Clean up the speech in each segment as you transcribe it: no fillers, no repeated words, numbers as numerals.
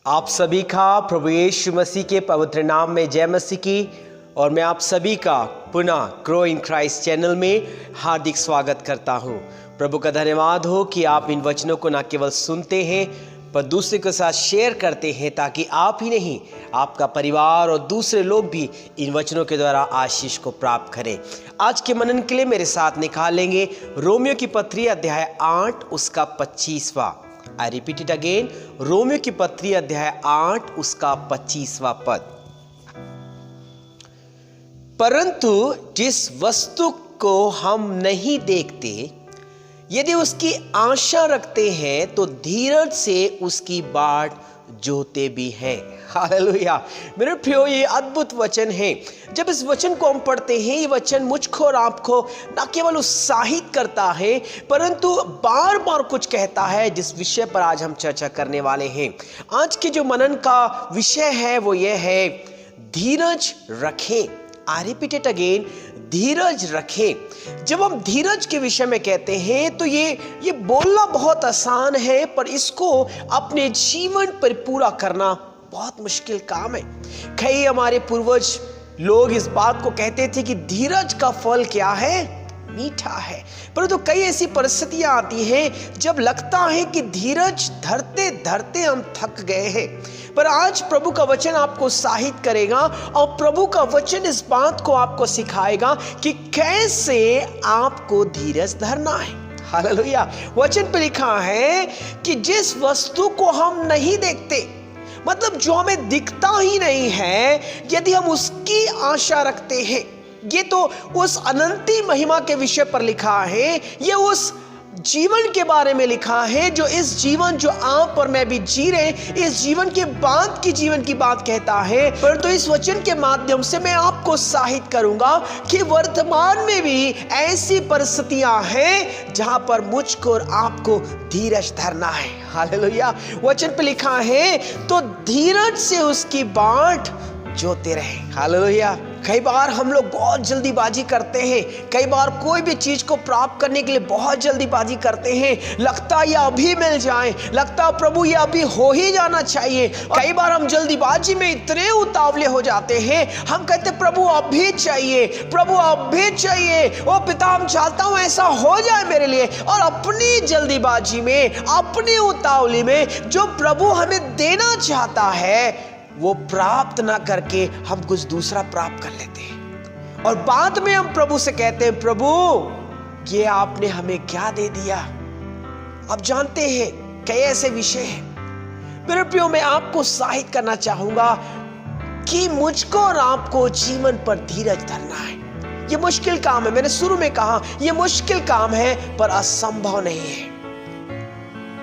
आप सभी का प्रभु यीशु मसीह के पवित्र नाम में जय मसीह की। और मैं आप सभी का पुनः ग्रो इन क्राइस्ट चैनल में हार्दिक स्वागत करता हूं। प्रभु का धन्यवाद हो कि आप इन वचनों को न केवल सुनते हैं पर दूसरे के साथ शेयर करते हैं, ताकि आप ही नहीं आपका परिवार और दूसरे लोग भी इन वचनों के द्वारा आशीष को प्राप्त करें। आज के मनन के लिए मेरे साथ निकालेंगे रोमियो की पत्री अध्याय 8 उसका 25वां। I repeat it again, Romeo की पत्री अध्याय 8 उसका 25वां पद। परंतु जिस वस्तु को हम नहीं देखते, यदि उसकी आशा रखते हैं तो धीरज से उसकी बाट जोते भी हैं। हालेलुया। मेरे प्रियो, ये अद्भुत वचन है। जब इस वचन को हम पढ़ते हैं, ये वचन मुझको और आपको न केवल उत्साहित करता है परंतु बार बार कुछ कहता है, जिस विषय पर आज हम चर्चा करने वाले हैं। आज के जो मनन का विषय है वो ये है, धीरज रखें। आई रिपीट इट अगेन, धीरज रखें। जब हम धीरज के विषय में कहते हैं तो ये बोलना बहुत आसान है, पर इसको अपने जीवन पर पूरा करना बहुत मुश्किल काम है। कई हमारे पूर्वज लोग इस बात को कहते थे कि धीरज का फल क्या है? मीठा है। परंतु कई ऐसी परिस्थितियां आती हैं जब लगता है कि धीरज धरते धरते हम थक गए हैं। पर आज प्रभु का वचन आपको उत्साहित करेगा और प्रभु का वचन इस बात को आपको सिखाएगा कि कैसे आपको धीरज धरना है। हालेलुया। वचन पे लिखा है कि जिस वस्तु को हम नहीं देखते, मतलब जो हमें दिखता ही नहीं है, यदि हम उसकी आशा रखते हैं, ये तो उस अनंती महिमा के विषय पर लिखा है, ये उस जीवन के बारे में लिखा है, जो इस जीवन जो आप और मैं भी जी रहे हैं, इस जीवन के बाद की जीवन की बात कहता है। परंतु इस वचन के माध्यम से मैं आपको उत्साहित करूंगा कि वर्तमान में भी ऐसी परिस्थितियां हैं जहां पर मुझको और आपको धीरज धरना है। हालेलुया। वचन पे लिखा है, तो धीरज से उसकी बाट जोते रहे। हालेलुया। कई बार हम लोग बहुत जल्दीबाजी करते हैं, कई बार कोई भी चीज को प्राप्त करने के लिए बहुत जल्दीबाजी करते हैं। लगता है ये अभी मिल जाए, लगता है प्रभु ये अभी हो ही जाना चाहिए। कई बार हम जल्दीबाजी में इतने उतावले हो जाते हैं, हम कहते प्रभु अभी चाहिए, प्रभु अभी चाहिए। ओ पिता, हम चाहता हूं ऐसा हो जाए मेरे लिए। और अपनी जल्दीबाजी में, अपनी उतावली में जो प्रभु हमें देना चाहता है वो प्राप्त ना करके हम कुछ दूसरा प्राप्त कर लेते हैं। और बाद में हम प्रभु से कहते हैं, प्रभु ये आपने हमें क्या दे दिया? आप जानते हैं कई ऐसे विषय हैं। मेरे प्रियो, मैं आपको उत्साहित करना चाहूंगा कि मुझको और आपको जीवन पर धीरज धरना है। ये मुश्किल काम है। मैंने शुरू में कहा ये मुश्किल काम है, पर असंभव नहीं है।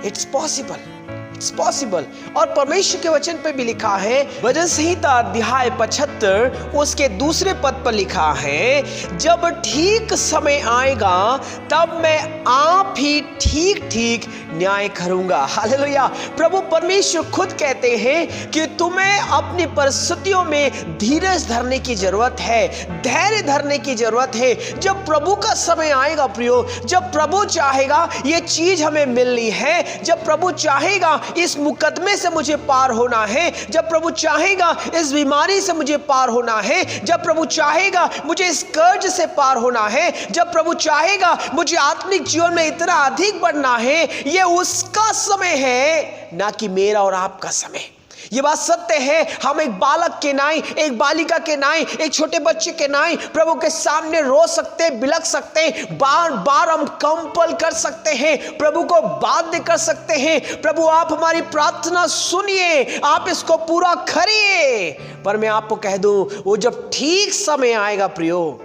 It's possible. It's possible। और परमेश्वर के वचन पे भी लिखा है, भजन संहिता अध्याय 75 उसके दूसरे पद पर लिखा है, जब ठीक समय आएगा तब मैं आप ही ठीक ठीक न्याय करूंगा। हालेलुया। प्रभु परमेश्वर खुद कहते हैं कि तुम्हें अपनी परिस्थितियों में धीरज धरने की जरूरत है, धैर्य धरने की जरूरत है। जब प्रभु का समय आएगा प्रियो, जब प्रभु चाहेगा ये चीज हमें मिलनी है, जब प्रभु चाहेगा इस मुकदमे से मुझे पार होना है, जब प्रभु चाहेगा इस बीमारी से मुझे पार होना है, जब प्रभु चाहेगा मुझे इस कर्ज से पार होना है, जब प्रभु चाहेगा मुझे आत्मिक जीवन में इतना अधिक बढ़ना है, ये उसका समय है, ना कि मेरा और आपका समय। ये बात सत्य है। हम एक बालक के नाई, एक बालिका के नाई, एक छोटे बच्चे के नाई प्रभु के सामने रो सकते हैं, बिलख सकते हैं, बार बार हम कंपल कर सकते हैं, प्रभु को बाध्य कर सकते हैं, प्रभु आप हमारी प्रार्थना सुनिए, आप इसको पूरा करिए। पर मैं आपको कह दूं, वो जब ठीक समय आएगा प्रियो,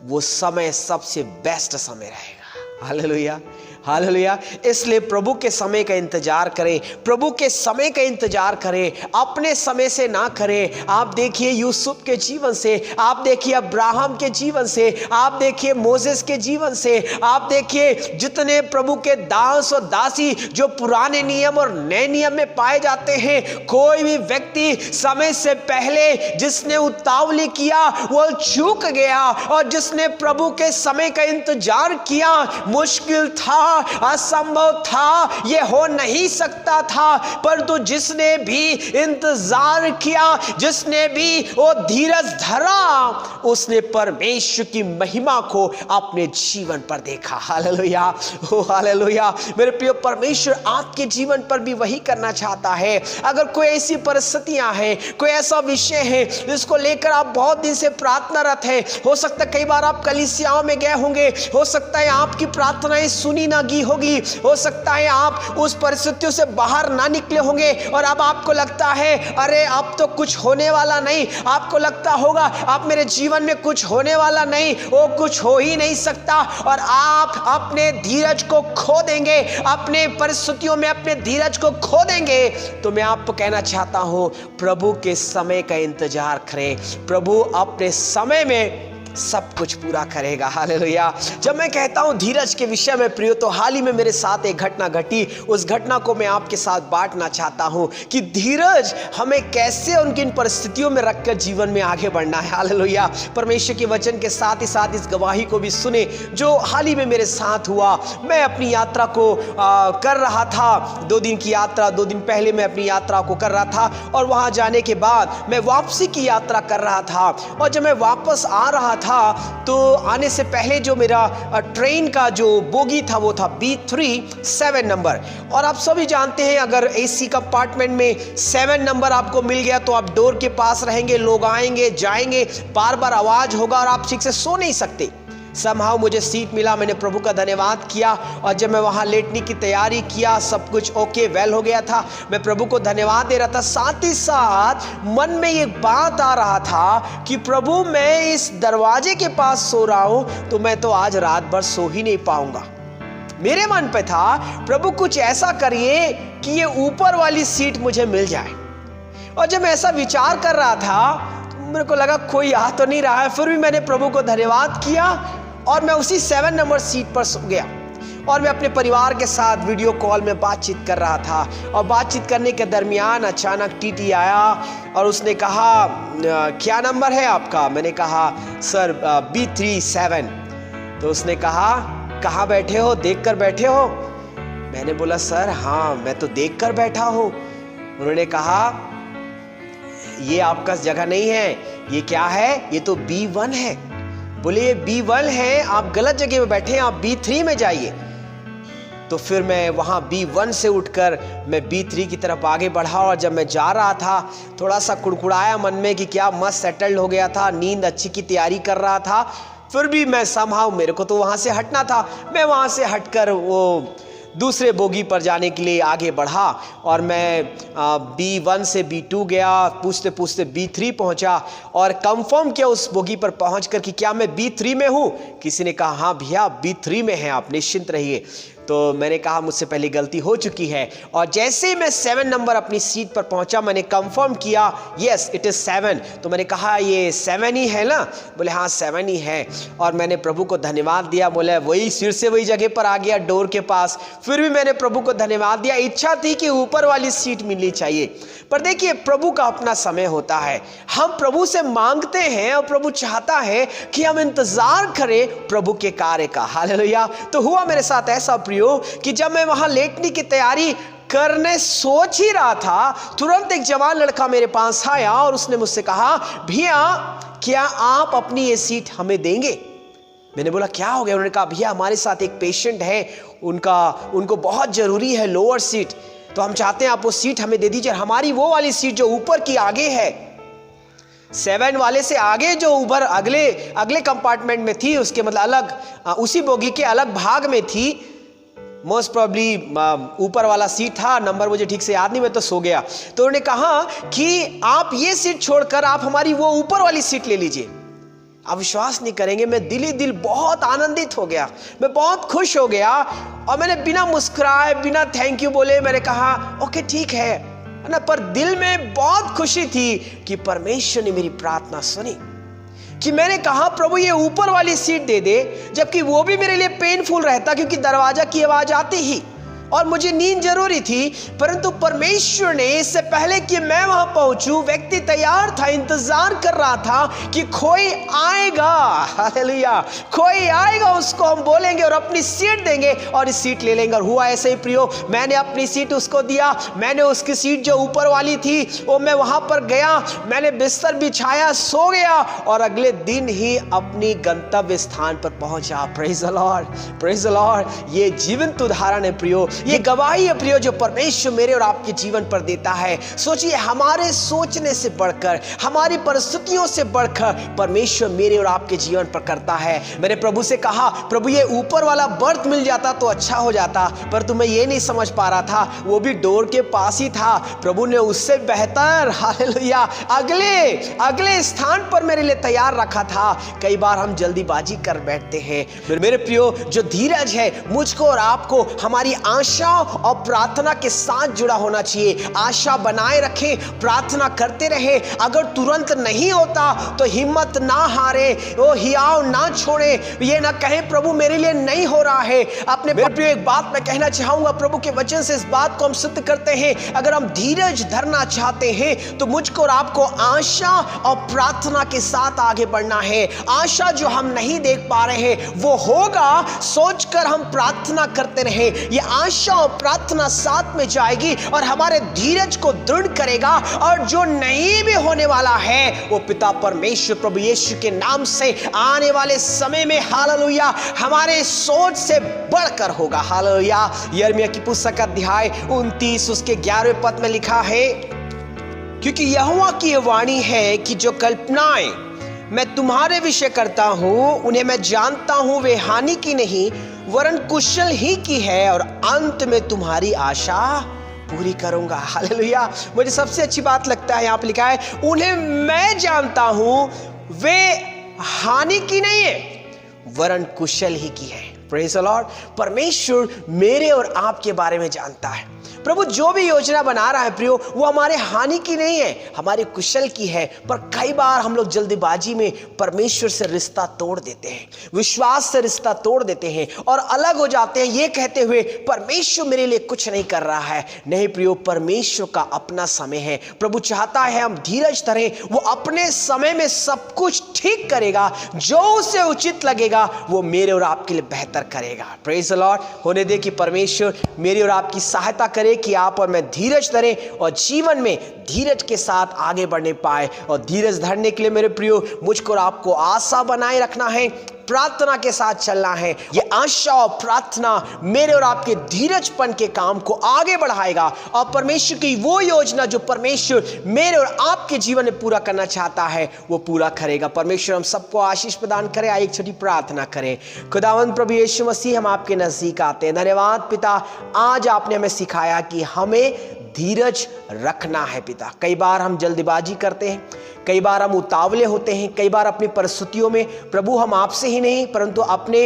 वो समय सबसे बेस्ट समय रहेगा। हालेलुया। हालेलुया। इसलिए प्रभु के समय का इंतजार करें, प्रभु के समय का इंतजार करें, अपने समय से ना करें। आप देखिए यूसुफ के जीवन से, आप देखिए अब्राहम के जीवन से, आप देखिए मोसेस के जीवन से, आप देखिए जितने प्रभु के दास और दासी जो पुराने नियम और नए नियम में पाए जाते हैं, कोई भी व्यक्ति समय से पहले जिसने उतावली किया वो चूक गया, और जिसने प्रभु के समय का इंतजार किया मुश्किल था, असंभव था, ये हो नहीं सकता था, परंतु जिसने भी इंतजार किया, जिसने भी वो धीरज धरा, उसने परमेश्वर की महिमा को अपने जीवन पर देखा। हालेलुया, ओ हालेलुया। मेरे प्रिय, परमेश्वर आपके जीवन पर भी वही करना चाहता है। अगर कोई ऐसी परिस्थितियां हैं, कोई ऐसा विषय है जिसको लेकर आप बहुत दिन से प्रार्थनारत है, हो सकता है कई बार आप कलीसियाओं में गए होंगे, हो सकता है आपकी प्रार्थनाएं सुनी ना गई होगी, हो सकता है आप उस परिस्थितियों से बाहर ना निकले होंगे और अब आपको लगता है अरे अब तो कुछ होने वाला नहीं, आपको लगता होगा अब मेरे जीवन में कुछ होने वाला नहीं, वो कुछ हो ही नहीं सकता, और आप अपने धीरज को खो देंगे, अपने परिस्थितियों में अपने धीरज को खो देंगे। तो मैं आपको कहना चाहता हूं, प्रभु के समय का इंतजार करें, प्रभु अपने समय में सब कुछ पूरा करेगा। हालेलुया। जब मैं कहता हूं धीरज के विषय में प्रियो, तो हाल ही में मेरे साथ एक घटना घटी, उस घटना को मैं आपके साथ बांटना चाहता हूं कि धीरज हमें कैसे उनकी इन परिस्थितियों में रखकर जीवन में आगे बढ़ना है। हालेलुया। परमेश्वर के वचन के साथ ही साथ इस गवाही को भी सुने जो हाल ही में मेरे साथ हुआ। मैं अपनी यात्रा को कर रहा था, 2 दिन की यात्रा, 2 दिन पहले मैं अपनी यात्रा को कर रहा था, और वहां जाने के बाद मैं वापसी की यात्रा कर रहा था, और जब मैं वापस आ रहा था तो आने से पहले जो मेरा ट्रेन का जो बोगी था वो था B3 7 नंबर। और आप सभी जानते हैं अगर एसी कंपार्टमेंट में 7 नंबर आपको मिल गया तो आप डोर के पास रहेंगे, लोग आएंगे जाएंगे, बार बार आवाज होगा और आप ठीक से सो नहीं सकते। समहाउ मुझे सीट मिला, मैंने प्रभु का धन्यवाद किया, और जब मैं वहां लेटने की तैयारी किया, सब कुछ ओके वेल हो गया था, मैं प्रभु को धन्यवाद दे रहा था। साथ ही साथ मन में ये बात आ रहा था कि प्रभु मैं इस दरवाजे के पास सो रहा हूं तो मैं तो आज रात भर सो ही नहीं पाऊंगा। मेरे मन पे था प्रभु कुछ ऐसा करिए कि ये ऊपर वाली सीट मुझे मिल जाए। और जब मैं ऐसा विचार कर रहा था तो मेरे को लगा कोई आ तो नहीं रहा है, फिर भी मैंने प्रभु को धन्यवाद किया और मैं उसी 7 नंबर सीट पर सो गया। और मैं अपने परिवार के साथ वीडियो कॉल में बातचीत कर रहा था, और बातचीत करने के दरमियान अचानक टीटी आया और उसने कहा क्या नंबर है आपका? मैंने कहा सर B3 7। तो उसने कहा कहाँ बैठे हो, देख कर बैठे हो? मैंने बोला सर हाँ मैं तो देख कर बैठा हूँ। उन्होंने कहा ये आपका जगह नहीं है, ये क्या है? ये तो B1 है। बोले ये B1 है, आप गलत जगह में बैठे हैं, आप B3 में जाइए। तो फिर मैं वहाँ B1 से उठकर मैं B3 की तरफ आगे बढ़ा, और जब मैं जा रहा था थोड़ा सा कुड़कुड़ाया मन में कि क्या मस्त सेटल्ड हो गया था, नींद अच्छी की तैयारी कर रहा था, फिर भी मैं समहाउ मेरे को तो वहाँ से हटना था। मैं वहाँ से हटकर वो दूसरे बोगी पर जाने के लिए आगे बढ़ा, और मैं B1 से B2 गया, पूछते पूछते B3 पहुंचा और कंफर्म किया उस बोगी पर पहुंचकर कि क्या मैं B3 में हूं? किसी ने कहा हाँ भैया B3 में हैं आप, निश्चिंत रहिए। तो मैंने कहा मुझसे पहले गलती हो चुकी है, और जैसे ही मैं 7 नंबर अपनी सीट पर पहुंचा मैंने कंफर्म किया यस इट इज 7। तो मैंने कहा ये 7 ही है ना? बोले हाँ 7 ही है। और मैंने प्रभु को धन्यवाद दिया, बोले वही फिर से वही जगह पर आ गया डोर के पास, फिर भी मैंने प्रभु को धन्यवाद दिया। इच्छा थी कि ऊपर वाली सीट मिलनी चाहिए, पर देखिए प्रभु का अपना समय होता है। हम प्रभु से मांगते हैं और प्रभु चाहता है कि हम इंतजार करें प्रभु के कार्य का। हालेलुया। तो हुआ मेरे साथ ऐसा प्रियो कि जब मैं वहां लेटने की तैयारी करने सोच ही रहा था, तुरंत एक जवान लड़का मेरे पास आया और उसने मुझसे कहा भैया क्या आप अपनी ये सीट हमें देंगे? मैंने बोला क्या हो गया? उन्होंने कहा भैया हमारे साथ एक पेशेंट है, उनको बहुत जरूरी है लोअर सीट, तो हम चाहते हैं आप वो सीट हमें दे दीजिए। हमारी वो वाली सीट जो ऊपर की आगे है, 7 वाले से आगे जो ऊपर अगले कंपार्टमेंट में थी, उसके मतलब अलग उसी बोगी के अलग भाग में थी, मोस्ट प्रॉब्ली ऊपर वाला सीट था, नंबर मुझे ठीक से याद नहीं, मैं तो सो गया। तो उन्होंने कहा कि आप ये सीट छोड़कर आप हमारी वो ऊपर वाली सीट ले लीजिए। आप विश्वास नहीं करेंगे, मैं दिल ही दिल बहुत आनंदित हो गया, मैं बहुत खुश हो गया, और मैंने बिना मुस्कुराए बिना थैंक यू बोले मैंने कहा ओके ठीक है ना। पर दिल में बहुत खुशी थी कि परमेश्वर ने मेरी प्रार्थना सुनी, कि मैंने कहा प्रभु ये ऊपर वाली सीट दे दे, जबकि वो भी मेरे लिए पेनफुल रहता क्योंकि दरवाजा की आवाज आती ही। और मुझे नींद जरूरी थी, परंतु परमेश्वर ने इससे पहले कि मैं वहां पहुंचूं, व्यक्ति तैयार था, इंतजार कर रहा था कि कोई आएगा, हालेलुया, कोई आएगा, उसको हम बोलेंगे और अपनी सीट देंगे और इस सीट ले लेंगे। और हुआ ऐसे ही प्रियो, मैंने अपनी सीट उसको दिया, मैंने उसकी सीट जो ऊपर वाली थी वो मैं वहां पर गया, मैंने बिस्तर बिछाया, सो गया और अगले दिन ही अपनी गंतव्य स्थान पर पहुंचा। Praise the Lord, praise the Lord. ये जीवंत उदाहरण है प्रियो, ये गवाही है प्रियो जो परमेश्वर मेरे और आपके जीवन पर देता है। सोचिए, हमारे सोचने से बढ़कर, हमारी परिस्थितियों से बढ़कर परमेश्वर मेरे और आपके जीवन पर करता है। मैंने प्रभु से कहा, प्रभु ये ऊपर वाला बर्थ मिल जाता तो अच्छा हो जाता, पर तुम्हें ये नहीं समझ पा रहा था, वो भी डोर के पास ही था। प्रभु ने उससे बेहतर, हालेलुया, अगले स्थान पर मेरे लिए तैयार रखा था। कई बार हम जल्दीबाजी कर बैठते हैं। मेरे प्रियो, जो धीरज है मुझको और आपको हमारी आशा और प्रार्थना के साथ जुड़ा होना चाहिए। आशा बनाए रखें, प्रार्थना करते रहे। अगर तुरंत नहीं होता तो हिम्मत ना हारे, वो हियाव ना छोड़े, ये ना कहें प्रभु मेरे लिए नहीं हो रहा है। अपने मेरे प्रियो, एक बात मैं कहना चाहूंगा, प्रभु के वचन से इस बात को हम सिद्ध करते हैं। अगर हम धीरज धरना चाहते हैं तो मुझको और आपको आशा और प्रार्थना के साथ आगे बढ़ना है। आशा जो हम नहीं देख पा रहे हैं वो होगा, सोचकर हम प्रार्थना करते रहे। ये आशा और प्रार्थना साथ में जाएगी और हमारे धीरज को दृढ़ करेगा। और जो नहीं भी होने वाला है वो पिता परमेश्वर प्रभु यीशु के नाम से आने वाले समय में, हालेलुया, हमारे सोच से बढ़कर होगा। हालेलुया। यिर्मयाह की पुस्तक अध्याय 29 उसके 11वें पद में लिखा है, क्योंकि यहोवा की यह वाणी है कि जो कल्पनाएं मैं तुम्हारे विषय करता हूं उन्हें मैं जानता हूं, वे हानि की नहीं वरन कुशल ही की है, और अंत में तुम्हारी आशा पूरी करूंगा। हालेलुया। मुझे सबसे अच्छी बात लगता है, यहां पर लिखा है, उन्हें मैं जानता हूं, वे हानि की नहीं है वरन कुशल ही की है। Praise the Lord. परमेश्वर मेरे और आपके बारे में जानता है। प्रभु जो भी योजना बना रहा है प्रियो, वो हमारे हानि की नहीं है, हमारे कुशल की है। पर कई बार हम लोग जल्दीबाजी में परमेश्वर से रिश्ता तोड़ देते हैं, विश्वास से रिश्ता तोड़ देते हैं और अलग हो जाते हैं, ये कहते हुए परमेश्वर मेरे लिए कुछ नहीं कर रहा है। नहीं प्रियो, परमेश्वर का अपना समय है। प्रभु चाहता है हम धीरज धरें, वो अपने समय में सब कुछ ठीक करेगा। जो उसे उचित लगेगा वो मेरे और आपके लिए बेहतर करेगा। Praise the Lord. होने दे कि परमेश्वर मेरी और आपकी सहायता करे कि आप और मैं धीरज धरें और जीवन में धीरज के साथ आगे बढ़ने पाए। और धीरज धरने के लिए मेरे प्रियो, मुझको और आपको आशा बनाए रखना है, प्रार्थना के साथ चलना है। ये आशा और प्रार्थना मेरे और आपके धीरजपन के काम को आगे बढ़ाएगा और परमेश्वर की वो योजना जो परमेश्वर मेरे और आपके जीवन में पूरा करना चाहता है वो पूरा करेगा। परमेश्वर हम सबको आशीष प्रदान करे। आइए एक छोटी प्रार्थना करें। खुदावंद प्रभु यीशु मसीह, हम आपके नजदीक आते हैं। धन्यवाद पिता, आज आपने हमें सिखाया कि हमें धीरज रखना है पिता। कई बार हम जल्दबाजी करते हैं, कई बार हम उतावले होते हैं, कई बार अपनी परिस्थितियों में प्रभु हम आपसे ही नहीं परंतु अपने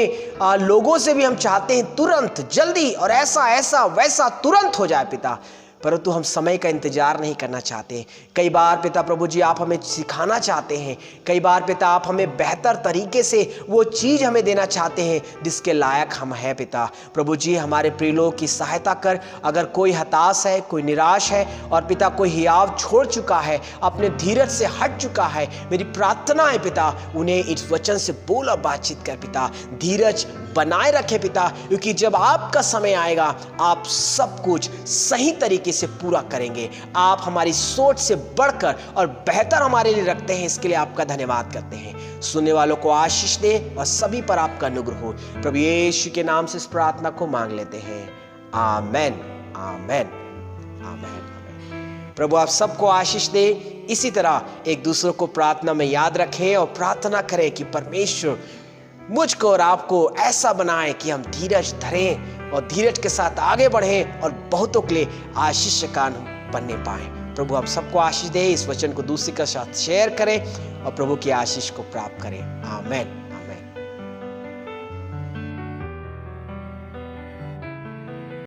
लोगों से भी हम चाहते हैं तुरंत, जल्दी और ऐसा वैसा तुरंत हो जाए पिता, परंतु हम समय का इंतजार नहीं करना चाहते। कई बार पिता प्रभु जी आप हमें सिखाना चाहते हैं, कई बार पिता आप हमें बेहतर तरीके से वो चीज़ हमें देना चाहते हैं जिसके लायक हम हैं पिता। प्रभु जी हमारे प्रिय लोगों की सहायता कर। अगर कोई हताश है, कोई निराश है और पिता कोई हियाव छोड़ चुका है, अपने धीरज से हट चुका है, मेरी प्रार्थना है पिता उन्हें इस वचन से बोल और बातचीत कर पिता। धीरज बनाए रखे पिता, क्योंकि जब आपका समय आएगा आप सब कुछ सही तरीके से पूरा करेंगे। आप हमारी सोच से बढ़कर और बेहतर हमारे लिए रखते हैं, इसके लिए आपका धन्यवाद करते हैं। सुनने वालों को आशीष दे और सभी पर आपका अनुग्रह हो। प्रभु यीशु के नाम से इस प्रार्थना को मांग लेते हैं। आमेन, आमेन, आमेन। प्रभु आप सबको आशीष दे। इसी तरह एक दूसरे को प्रार्थना में याद रखें और प्रार्थना करें कि परमेश्वर मुझको और आपको ऐसा बनाए कि हम धीरज धरें और धीरज के साथ आगे बढ़ें और बहुतों के लिए आशीष का कारण बनने पाएं। प्रभु आप सबको आशीष दे। इस वचन को दूसरे के साथ शेयर करें और प्रभु की आशीष को प्राप्त करें। आमेन।